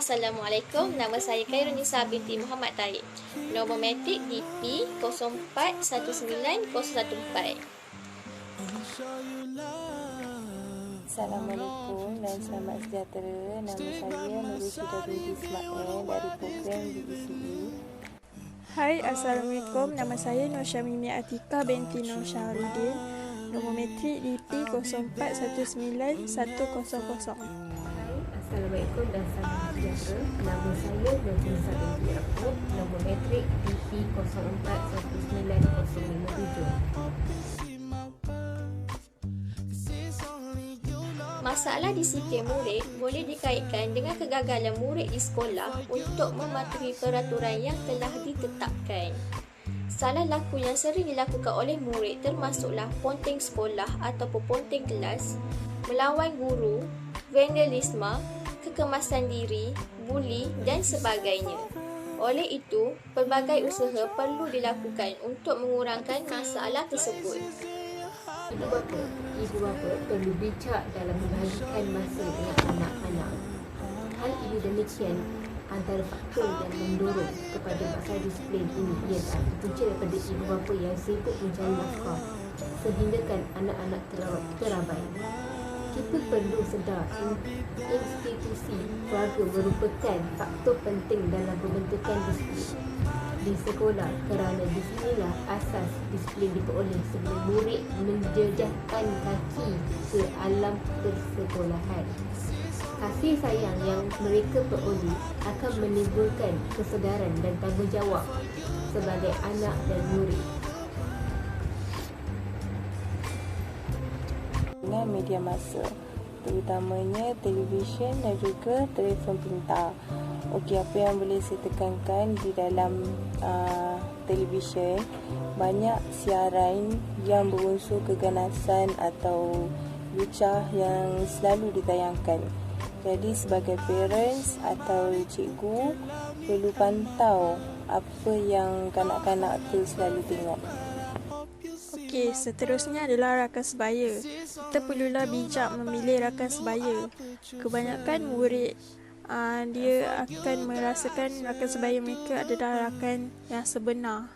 Assalamualaikum, nama saya Khairul Nisa binti Muhammad Tarik. Nombor metrik DP 041914. Assalamualaikum dan selamat sejahtera. Nama saya Nurul Syidabudi Ismail dari program DECE. Hai, Assalamualaikum. Nama saya Nur Syamimi Atika binti Nur Syahrudin. Nombor metrik DP 04191000. Assalamualaikum dan salam sejahtera. Nama saya Nurulisa binti Yaakob. Nombor metrik DP 04190557. Masalah disiplin murid boleh dikaitkan dengan kegagalan murid di sekolah untuk mematuhi peraturan yang telah ditetapkan. Salah laku yang sering dilakukan oleh murid termasuklah ponteng sekolah ataupun ponteng kelas, melawan guru, vandalisme, kekemasan diri, buli dan sebagainya. Oleh itu, pelbagai usaha perlu dilakukan untuk mengurangkan masalah tersebut. Ibu bapa perlu bijak dalam membahagikan masa dengan anak-anak. Hal ini demikian antara faktor yang mendorong kepada masalah disiplin ini ialah dipunca daripada ibu bapa yang sibuk mencari nafkah sehinggakan anak-anak terabai. Kita perlu sedar institusi keluarga merupakan faktor penting dalam pembentukan disiplin di sekolah kerana di sinilah asas disiplin diperoleh sebelum murid menjejakkan kaki ke alam persekolahan. Kasih sayang yang mereka peroleh akan menimbulkan kesedaran dan tanggungjawab sebagai anak dan murid. Dengan media massa, terutamanya televisyen dan juga telefon pintar. Okey, apa yang boleh saya tekankan di dalam televisyen, banyak siaran yang berunsur keganasan atau lucah yang selalu ditayangkan. Jadi sebagai parents atau cikgu perlu pantau apa yang kanak-kanak tu selalu tengok. Okey, seterusnya adalah rakan sebaya. Kita perlulah bijak memilih rakan sebaya. Kebanyakan murid dia akan merasakan rakan sebaya mereka adalah rakan yang sebenar,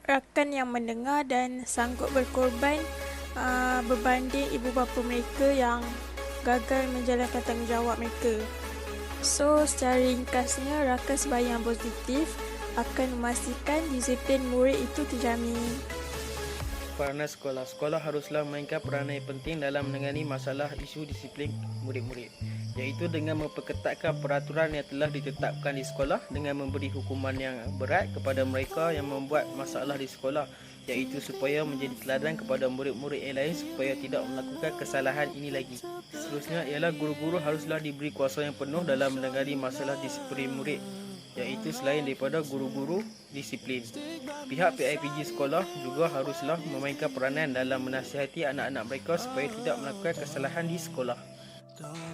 rakan yang mendengar dan sanggup berkorban berbanding ibu bapa mereka yang gagal menjalankan tanggungjawab mereka. So, secara ringkasnya, rakan sebaya yang positif akan memastikan disiplin murid itu terjamin. Peranan sekolah. Sekolah haruslah memainkan peranan yang penting dalam menangani masalah isu disiplin murid-murid, iaitu dengan memperketatkan peraturan yang telah ditetapkan di sekolah dengan memberi hukuman yang berat kepada mereka yang membuat masalah di sekolah, iaitu supaya menjadi teladan kepada murid-murid yang lain supaya tidak melakukan kesalahan ini lagi. Seterusnya ialah guru-guru haruslah diberi kuasa yang penuh dalam menangani masalah disiplin murid, iaitu selain daripada guru-guru disiplin. Pihak PIPG sekolah juga haruslah memainkan peranan dalam menasihati anak-anak mereka supaya tidak melakukan kesalahan di sekolah.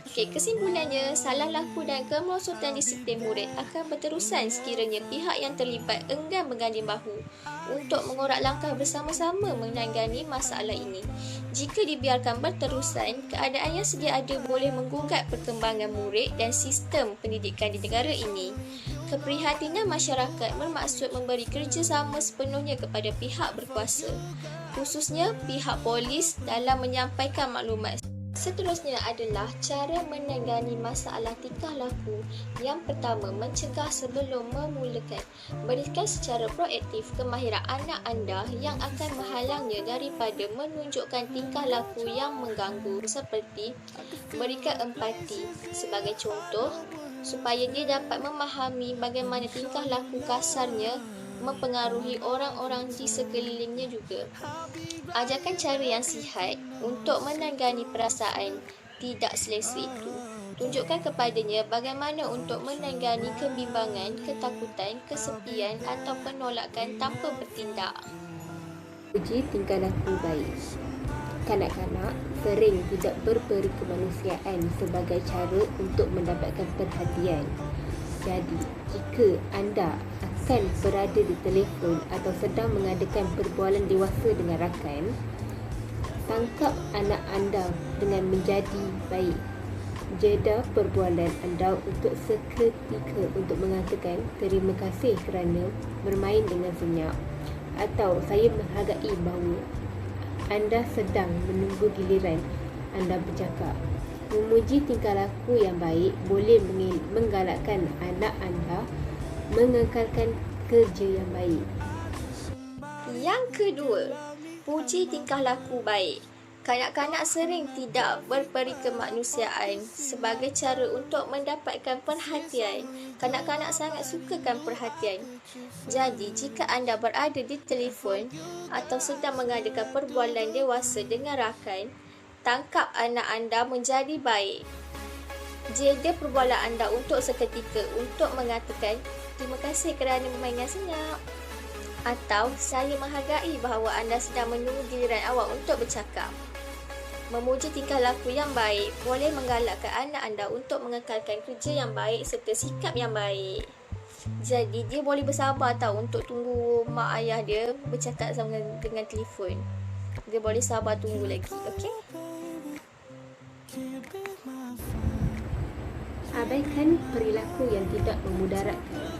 Okey, kesimpulannya, salah laku dan kemerosotan disiplin murid akan berterusan sekiranya pihak yang terlibat enggan berganding bahu untuk mengorak langkah bersama-sama menangani masalah ini. Jika dibiarkan berterusan, keadaan yang sedia ada boleh menggugat perkembangan murid dan sistem pendidikan di negara ini. Keprihatinan masyarakat bermaksud memberi kerjasama sepenuhnya kepada pihak berkuasa, khususnya pihak polis dalam menyampaikan maklumat. Seterusnya adalah cara menangani masalah tingkah laku. Yang pertama, mencegah sebelum memulakan. Berikan secara proaktif kemahiran anak anda yang akan menghalangnya daripada menunjukkan tingkah laku yang mengganggu, seperti berikan empati. Sebagai contoh, supaya dia dapat memahami bagaimana tingkah laku kasarnya mempengaruhi orang-orang di sekelilingnya juga. Ajarkan cara yang sihat untuk menangani perasaan tidak selesa itu. Tunjukkan kepadanya bagaimana untuk menangani kebimbangan, ketakutan, kesepian atau penolakan tanpa bertindak. Uji tingkah laku baik. Kanak-kanak sering tidak berperi kemanusiaan sebagai cara untuk mendapatkan perhatian. Jadi, jika anda akan berada di telefon atau sedang mengadakan perbualan dewasa dengan rakan, tangkap anak anda dengan menjadi baik. jeda perbualan anda untuk seketika untuk mengatakan terima kasih kerana bermain dengan senyap, atau saya menghargai bahawa anda sedang menunggu giliran anda bercakap. Memuji tingkah laku yang baik boleh menggalakkan anak anda mengekalkan kerja yang baik. Yang kedua, puji tingkah laku baik. Kanak-kanak sering tidak berperi kemanusiaan sebagai cara untuk mendapatkan perhatian. Kanak-kanak sangat sukakan perhatian. Jadi, jika anda berada di telefon atau sedang mengadakan perbualan dewasa dengan rakan, tangkap anak anda menjadi baik. Jeda perbualan anda untuk seketika untuk mengatakan terima kasih kerana bermain dengan senyap, atau saya menghargai bahawa anda sedang menunggu giliran awak untuk bercakap. Memuji tingkah laku yang baik boleh menggalakkan anak anda untuk mengekalkan kerja yang baik serta sikap yang baik. Jadi dia boleh bersabar untuk tunggu mak ayah dia bercakap sama dengan telefon. Dia boleh sabar tunggu lagi, okey? Abaikan perilaku yang tidak memudaratkan.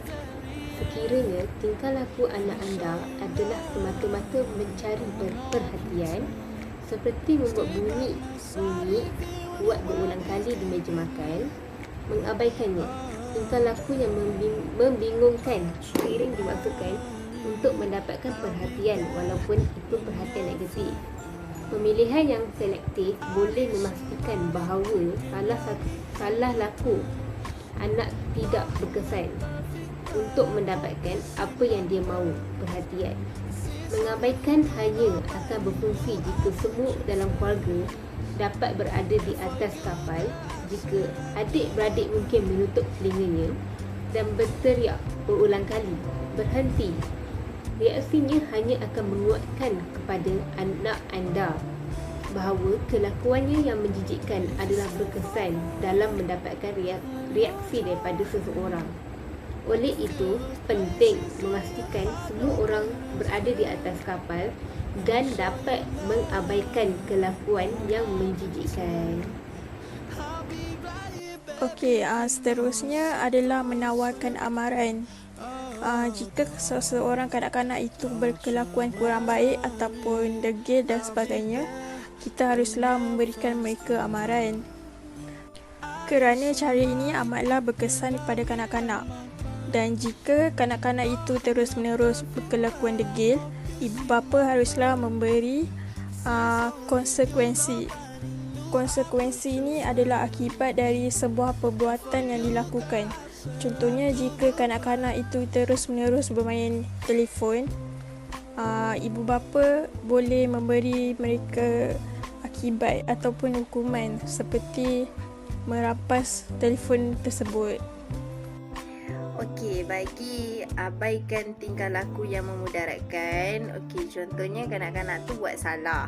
Sekiranya tingkah laku anak anda adalah semata-mata mencari perhatian, seperti membuat bunyi buat berulang kali di meja makan, mengabaikannya. Tingkah laku yang membingungkan seiring dimaksudkan untuk mendapatkan perhatian walaupun itu perhatian negatif. Pemilihan yang selektif boleh memastikan bahawa salah laku anak tidak berkesan untuk mendapatkan apa yang dia mahu, perhatian. Mengabaikan hanya akan berfungsi jika semua dalam keluarga dapat berada di atas kapal. Jika adik-beradik mungkin menutup telinganya dan berteriak berulang kali, berhenti, reaksinya hanya akan menguatkan kepada anak anda bahawa kelakuannya yang menjijikkan adalah berkesan dalam mendapatkan reaksi daripada seseorang. Oleh itu, penting memastikan semua orang berada di atas kapal dan dapat mengabaikan kelakuan yang menjijikkan. Okey, seterusnya adalah menawarkan amaran. Jika seseorang kanak-kanak itu berkelakuan kurang baik ataupun degil dan sebagainya, kita haruslah memberikan mereka amaran. Kerana cara ini amatlah berkesan kepada kanak-kanak. Dan jika kanak-kanak itu terus-menerus berkelakuan degil, ibu bapa haruslah memberi konsekuensi. Konsekuensi ini adalah akibat dari sebuah perbuatan yang dilakukan. Contohnya, jika kanak-kanak itu terus-menerus bermain telefon, ibu bapa boleh memberi mereka akibat ataupun hukuman seperti merampas telefon tersebut. Okey, bagi abaikan tingkah laku yang memudaratkan, contohnya kanak-kanak tu buat salah.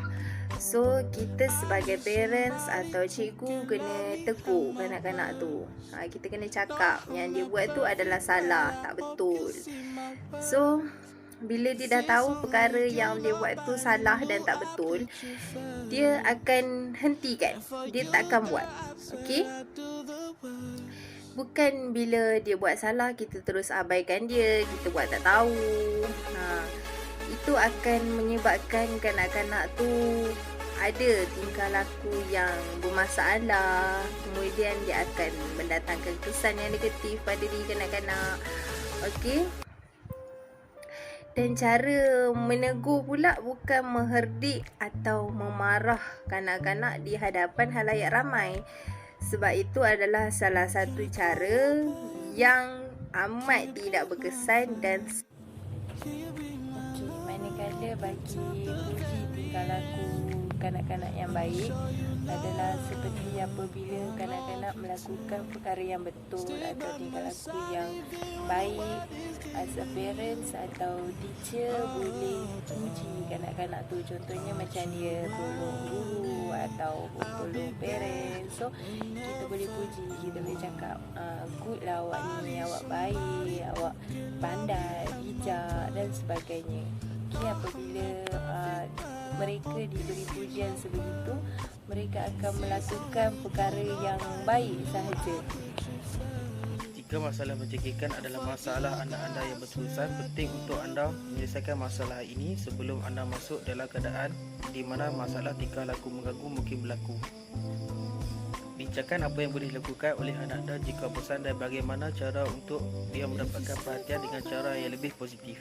So, kita sebagai parents atau cikgu kena tegur kanak-kanak tu. Kita kena cakap yang dia buat tu adalah salah, tak betul. So, bila dia dah tahu perkara yang dia buat tu salah dan tak betul, dia akan hentikan. Dia tak akan buat. Okey? Bukan bila dia buat salah, kita terus abaikan dia, kita buat tak tahu. Itu akan menyebabkan kanak-kanak tu ada tingkah laku yang bermasalah. Kemudian dia akan mendatangkan kesan yang negatif pada diri kanak-kanak. Okey? Dan cara menegur pula bukan mengherdik atau memarah kanak-kanak di hadapan halayak ramai. Sebab itu adalah salah satu cara yang amat tidak berkesan dan manakala bagi puji tingkah laku kanak-kanak yang baik adalah seperti apabila kanak-kanak melakukan perkara yang betul atau tingkah laku yang baik. As a parents atau teacher boleh puji kanak-kanak tu. Contohnya macam dia tolong guru atau tolong parents. So kita boleh puji, kita boleh cakap good lah awak ni, awak baik, awak pandai, bijak dan sebagainya. Apabila mereka diberi pujian sebegitu, mereka akan melakukan perkara yang baik sahaja. Jika masalah mencekikkan adalah masalah anda yang berterusan, penting untuk anda menyelesaikan masalah ini sebelum anda masuk dalam keadaan di mana masalah tingkah laku mengganggu mungkin berlaku. Bincangkan apa yang boleh dilakukan oleh anak anda jika bosan dan bagaimana cara untuk dia mendapatkan perhatian dengan cara yang lebih positif.